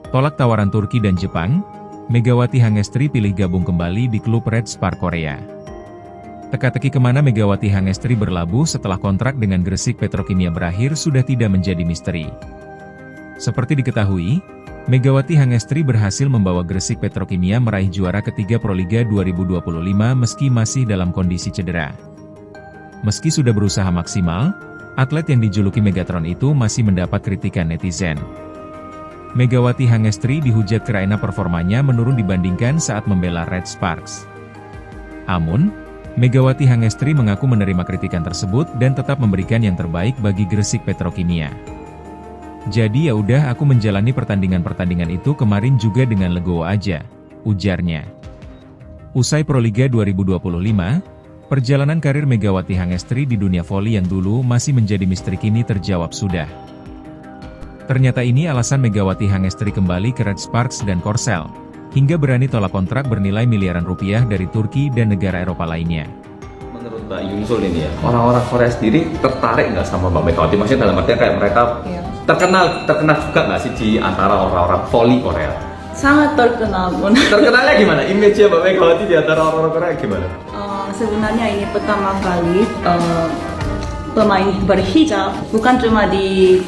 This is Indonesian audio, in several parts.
Tolak tawaran Turki dan Jepang, Megawati Hangestri pilih gabung kembali di klub Red Spark Korea. Teka-teki kemana Megawati Hangestri berlabuh setelah kontrak dengan Gresik Petrokimia berakhir sudah tidak menjadi misteri. Seperti diketahui, Megawati Hangestri berhasil membawa Gresik Petrokimia meraih juara ketiga Proliga 2025 meski masih dalam kondisi cedera. Meski sudah berusaha maksimal, atlet yang dijuluki Megatron itu masih mendapat kritikan netizen. Megawati Hangestri dihujat karena performanya menurun dibandingkan saat membela Red Sparks. Namun, Megawati Hangestri mengaku menerima kritikan tersebut dan tetap memberikan yang terbaik bagi Gresik Petrokimia. Jadi ya udah aku menjalani pertandingan-pertandingan itu kemarin juga dengan legowo aja, ujarnya. Usai Proliga 2025, perjalanan karir Megawati Hangestri di dunia voli yang dulu masih menjadi misteri kini terjawab sudah. Ternyata ini alasan Megawati Hangestri kembali ke Red Sparks dan Korsel, hingga berani tolak kontrak bernilai miliaran rupiah dari Turki dan negara Eropa lainnya. Menurut Mbak Yunsul ini ya, orang-orang Korea sendiri tertarik nggak sama Mbak Megawati? Maksudnya dalam artian kayak mereka terkenal juga nggak sih di antara orang-orang voli Korea? Sangat terkenal pun. Terkenalnya gimana? Image-nya Mbak Megawati di antara orang-orang Korea gimana? Sebenarnya ini pertama kali pemain berhijab, bukan cuma di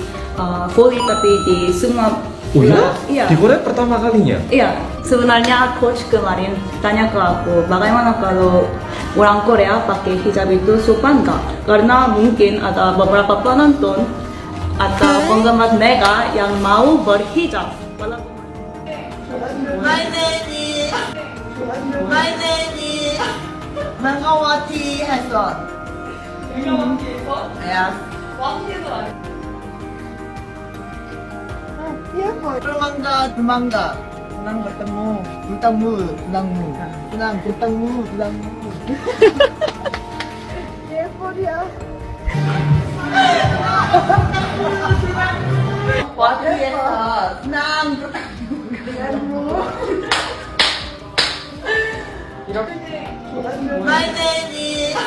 voli tapi di semua. Oh ya? Iya. Di Korea pertama kalinya? Iya, sebenarnya coach kemarin tanya ke aku, bagaimana kalau orang Korea pakai hijab itu sopan nggak? Karena mungkin ada beberapa penonton atau penggemar mereka yang mau berhijab. My name is Megawati Hasan. Yes. Semangga. Senang bertemu. Senang bertemu. dia. Wati senang bertemu. My name is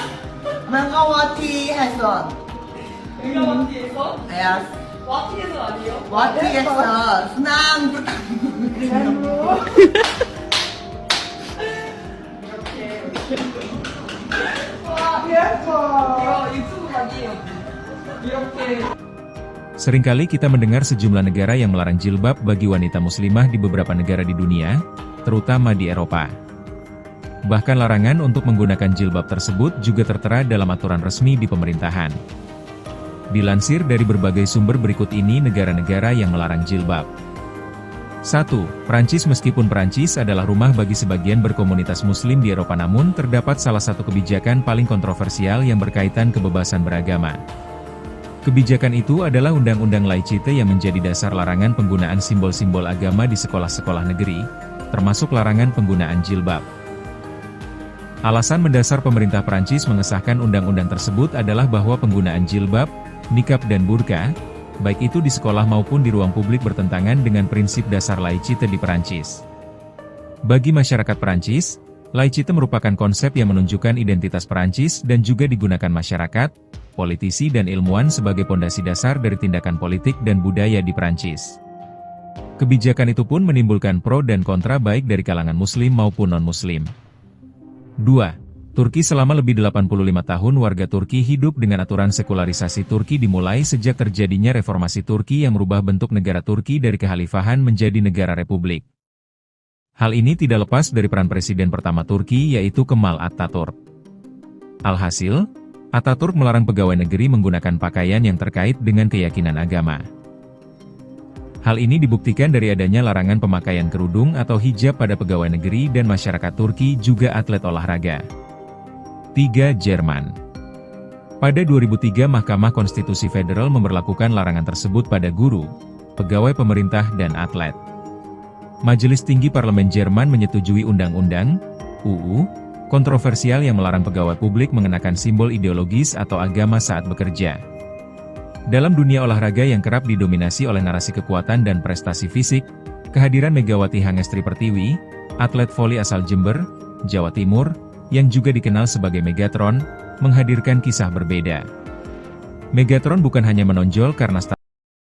Megawati Hasan. Yes. 와트에서 순항 Seringkali kita mendengar sejumlah negara yang melarang jilbab bagi wanita muslimah di beberapa negara di dunia, terutama di Eropa. Bahkan larangan untuk menggunakan jilbab tersebut juga tertera dalam aturan resmi di pemerintahan. Dilansir dari berbagai sumber berikut ini negara-negara yang melarang jilbab. 1. Prancis. Meskipun Prancis adalah rumah bagi sebagian berkomunitas muslim di Eropa, namun terdapat salah satu kebijakan paling kontroversial yang berkaitan kebebasan beragama. Kebijakan itu adalah Undang-Undang Laicite yang menjadi dasar larangan penggunaan simbol-simbol agama di sekolah-sekolah negeri, termasuk larangan penggunaan jilbab. Alasan mendasar pemerintah Prancis mengesahkan undang-undang tersebut adalah bahwa penggunaan jilbab, nikab dan burka, baik itu di sekolah maupun di ruang publik bertentangan dengan prinsip dasar laicite di Perancis. Bagi masyarakat Perancis, laicite merupakan konsep yang menunjukkan identitas Perancis dan juga digunakan masyarakat, politisi dan ilmuwan sebagai pondasi dasar dari tindakan politik dan budaya di Perancis. Kebijakan itu pun menimbulkan pro dan kontra baik dari kalangan muslim maupun non-muslim. 2. Turki. Selama lebih 85 tahun warga Turki hidup dengan aturan sekularisasi Turki dimulai sejak terjadinya reformasi Turki yang merubah bentuk negara Turki dari kekhalifahan menjadi negara republik. Hal ini tidak lepas dari peran presiden pertama Turki yaitu Kemal Atatürk. Alhasil, Atatürk melarang pegawai negeri menggunakan pakaian yang terkait dengan keyakinan agama. Hal ini dibuktikan dari adanya larangan pemakaian kerudung atau hijab pada pegawai negeri dan masyarakat Turki juga atlet olahraga. 3. Jerman. Pada 2003 Mahkamah Konstitusi Federal memberlakukan larangan tersebut pada guru, pegawai pemerintah dan atlet. Majelis Tinggi Parlemen Jerman menyetujui undang-undang (UU) kontroversial yang melarang pegawai publik mengenakan simbol ideologis atau agama saat bekerja. Dalam dunia olahraga yang kerap didominasi oleh narasi kekuatan dan prestasi fisik, kehadiran Megawati Hangestri Pertiwi, atlet voli asal Jember, Jawa Timur, yang juga dikenal sebagai Megatron, menghadirkan kisah berbeda. Megatron bukan hanya menonjol karena